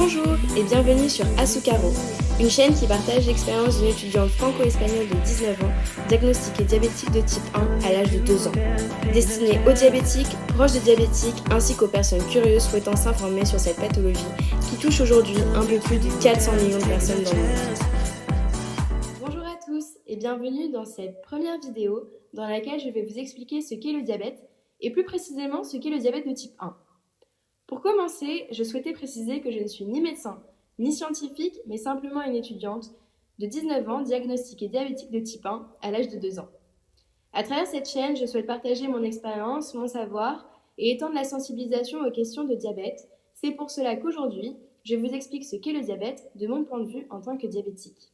Bonjour et bienvenue sur Asucaro, une chaîne qui partage l'expérience d'une étudiante franco-espagnole de 19 ans, diagnostiquée diabétique de type 1 à l'âge de 2 ans, destinée aux diabétiques, proches de diabétiques ainsi qu'aux personnes curieuses souhaitant s'informer sur cette pathologie qui touche aujourd'hui un peu plus de 400 millions de personnes dans le monde. Bonjour à tous et bienvenue dans cette première vidéo dans laquelle je vais vous expliquer ce qu'est le diabète et plus précisément ce qu'est le diabète de type 1. Pour commencer, je souhaitais préciser que je ne suis ni médecin, ni scientifique, mais simplement une étudiante de 19 ans diagnostiquée diabétique de type 1 à l'âge de 2 ans. À travers cette chaîne, je souhaite partager mon expérience, mon savoir et étendre la sensibilisation aux questions de diabète. C'est pour cela qu'aujourd'hui, je vous explique ce qu'est le diabète de mon point de vue en tant que diabétique.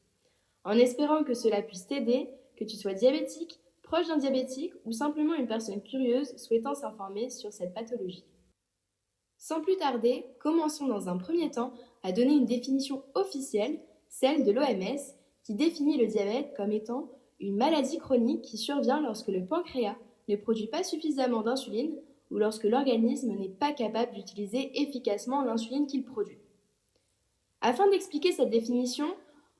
En espérant que cela puisse t'aider, que tu sois diabétique, proche d'un diabétique ou simplement une personne curieuse souhaitant s'informer sur cette pathologie. Sans plus tarder, commençons dans un premier temps à donner une définition officielle, celle de l'OMS, qui définit le diabète comme étant une maladie chronique qui survient lorsque le pancréas ne produit pas suffisamment d'insuline ou lorsque l'organisme n'est pas capable d'utiliser efficacement l'insuline qu'il produit. Afin d'expliquer cette définition,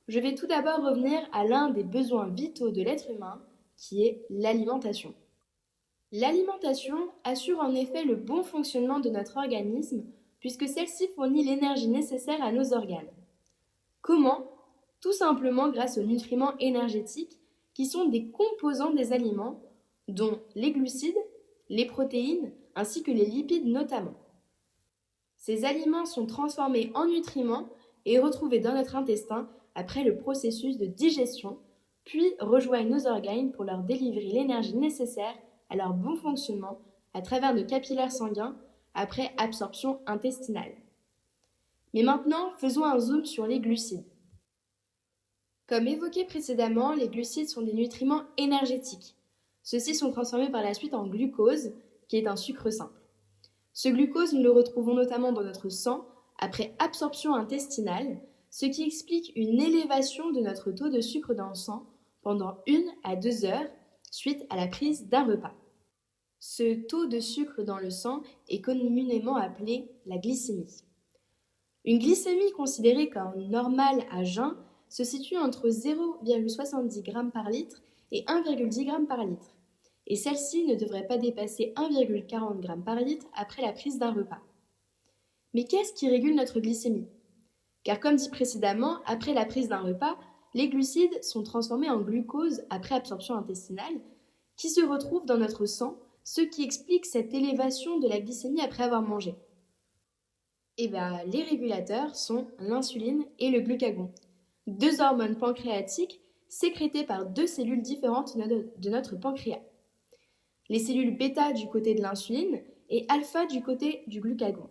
je vais tout d'abord revenir à l'un des besoins vitaux de l'être humain, qui est l'alimentation. L'alimentation assure en effet le bon fonctionnement de notre organisme puisque celle-ci fournit l'énergie nécessaire à nos organes. Comment ? Tout simplement grâce aux nutriments énergétiques qui sont des composants des aliments, dont les glucides, les protéines ainsi que les lipides notamment. Ces aliments sont transformés en nutriments et retrouvés dans notre intestin après le processus de digestion, puis rejoignent nos organes pour leur délivrer l'énergie nécessaire à leur bon fonctionnement à travers nos capillaires sanguins après absorption intestinale. Mais maintenant, faisons un zoom sur les glucides. Comme évoqué précédemment, les glucides sont des nutriments énergétiques. Ceux-ci sont transformés par la suite en glucose, qui est un sucre simple. Ce glucose, nous le retrouvons notamment dans notre sang après absorption intestinale, ce qui explique une élévation de notre taux de sucre dans le sang pendant 1 à 2 heures suite à la prise d'un repas. Ce taux de sucre dans le sang est communément appelé la glycémie. Une glycémie considérée comme normale à jeun se situe entre 0,70 g par litre et 1,10 g par litre, et celle-ci ne devrait pas dépasser 1,40 g par litre après la prise d'un repas. Mais qu'est-ce qui régule notre glycémie ? Car comme dit précédemment, après la prise d'un repas, les glucides sont transformés en glucose après absorption intestinale, qui se retrouve dans notre sang, ce qui explique cette élévation de la glycémie après avoir mangé. Les régulateurs sont l'insuline et le glucagon, deux hormones pancréatiques sécrétées par deux cellules différentes de notre pancréas. Les cellules bêta du côté de l'insuline et alpha du côté du glucagon.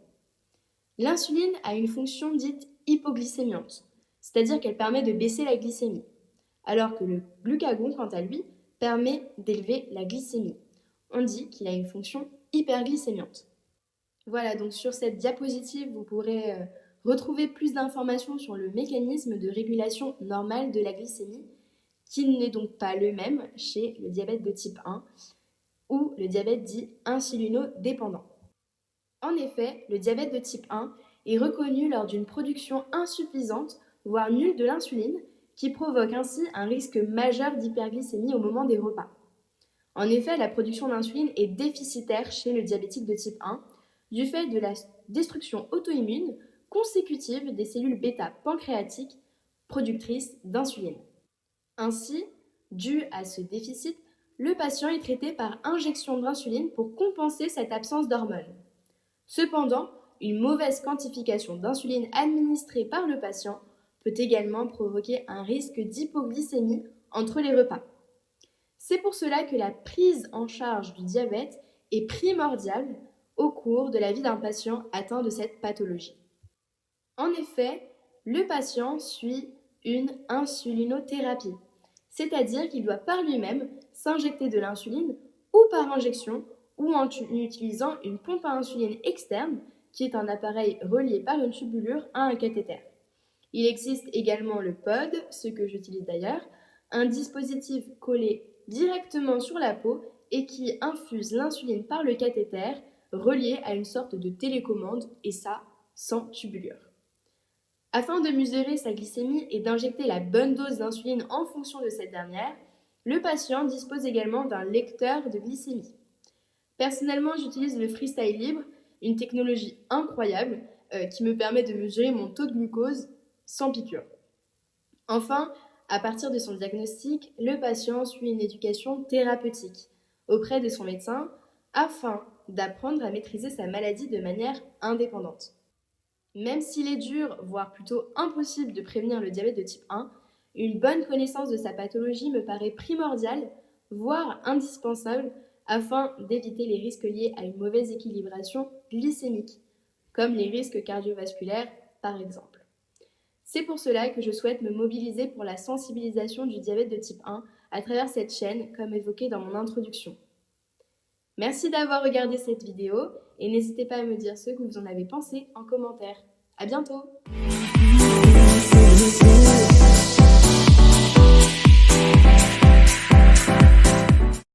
L'insuline a une fonction dite hypoglycémiante, c'est-à-dire qu'elle permet de baisser la glycémie, alors que le glucagon, quant à lui, permet d'élever la glycémie. On dit qu'il a une fonction hyperglycémiante. Voilà, donc sur cette diapositive, vous pourrez retrouver plus d'informations sur le mécanisme de régulation normale de la glycémie, qui n'est donc pas le même chez le diabète de type 1 ou le diabète dit insulinodépendant. En effet, le diabète de type 1 est reconnu lors d'une production insuffisante, voire nulle de l'insuline, qui provoque ainsi un risque majeur d'hyperglycémie au moment des repas. En effet, la production d'insuline est déficitaire chez le diabétique de type 1 du fait de la destruction auto-immune consécutive des cellules bêta pancréatiques productrices d'insuline. Ainsi, dû à ce déficit, le patient est traité par injection d'insuline pour compenser cette absence d'hormones. Cependant, une mauvaise quantification d'insuline administrée par le patient peut également provoquer un risque d'hypoglycémie entre les repas. C'est pour cela que la prise en charge du diabète est primordiale au cours de la vie d'un patient atteint de cette pathologie. En effet, le patient suit une insulinothérapie, c'est-à-dire qu'il doit par lui-même s'injecter de l'insuline ou par injection ou en utilisant une pompe à insuline externe qui est un appareil relié par une tubulure à un cathéter. Il existe également le POD, ce que j'utilise d'ailleurs, un dispositif collé directement sur la peau et qui infuse l'insuline par le cathéter relié à une sorte de télécommande et ça sans tubulure. Afin de mesurer sa glycémie et d'injecter la bonne dose d'insuline en fonction de cette dernière, le patient dispose également d'un lecteur de glycémie. Personnellement, j'utilise le Freestyle Libre, une technologie incroyable qui me permet de mesurer mon taux de glucose sans piqûre. Enfin, à partir de son diagnostic, le patient suit une éducation thérapeutique auprès de son médecin afin d'apprendre à maîtriser sa maladie de manière indépendante. Même s'il est dur, voire plutôt impossible de prévenir le diabète de type 1, une bonne connaissance de sa pathologie me paraît primordiale, voire indispensable, afin d'éviter les risques liés à une mauvaise équilibration glycémique, comme les risques cardiovasculaires par exemple. C'est pour cela que je souhaite me mobiliser pour la sensibilisation du diabète de type 1 à travers cette chaîne, comme évoqué dans mon introduction. Merci d'avoir regardé cette vidéo et n'hésitez pas à me dire ce que vous en avez pensé en commentaire. À bientôt!